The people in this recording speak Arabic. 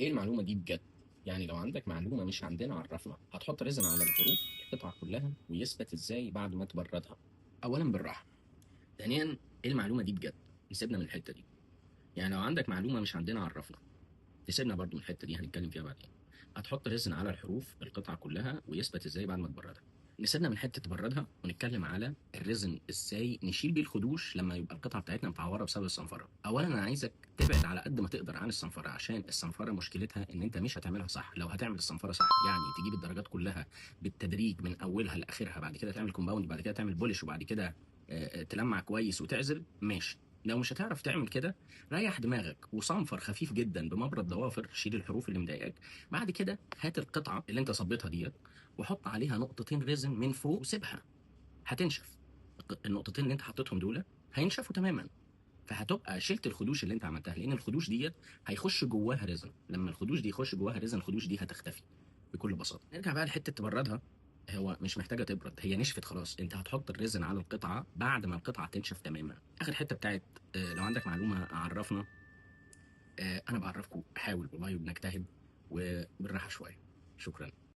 ايه المعلومه دي بجد؟ يعني لو عندك معلومه مش عندنا عرفنا. هتحط ريزن على الحروف القطعه كلها ويثبت ازاي بعد ما تبردها؟ اولا بالراحه. ثانيا، ايه المعلومه دي بجد؟ يسيبنا من الحته دي. يعني لو عندك معلومه مش عندنا عرفنا. تسيبنا برضو من الحته دي، هنتكلم فيها بعدين. هتحط ريزن على الحروف القطعه كلها ويثبت ازاي بعد ما تبردها. نسيبنا من حته تبردها ونتكلم على الريزن ازاي نشيل بيه الخدوش لما يبقى القطعه بتاعتنا متعوره بسبب الصنفره. اولا انا عايزك تبعد على قد ما تقدر عن الصنفره، عشان الصنفره مشكلتها ان انت مش هتعملها صح. لو هتعمل الصنفره صح يعني تجيب الدرجات كلها بالتدريج من اولها لاخرها، بعد كده تعمل كومباوند، بعد كده تعمل بولش، وبعد كده تلمع كويس وتعزل، ماشي. لو مش هتعرف تعمل كده، ريح دماغك وصنفر خفيف جدا بمبرد ضوافر، شيل الحروف اللي مضايقاك. بعد كده هات القطعه اللي انت صبيتها ديت وحط عليها نقطتين ريزن من فوق وسيبها، هتنشف. النقطتين اللي انت حطيتهم دول هينشفوا تماما، فهتبقى شلت الخدوش اللي انت عملتها، لان الخدوش ديت هيخش جواها ريزن. لما الخدوش دي يخش جواها ريزن، الخدوش دي هتختفي بكل بساطه. نرجع بقى لحته تبردها. هو مش محتاجه تبرد، هي نشفت خلاص. انت هتحط الريزن على القطعه بعد ما القطعه تنشف تماما. اخر حته بتاعت لو عندك معلومه عرفنا. انا بعرفكم، بحاول والله وبنجتهد وبالراحه شويه. شكرا.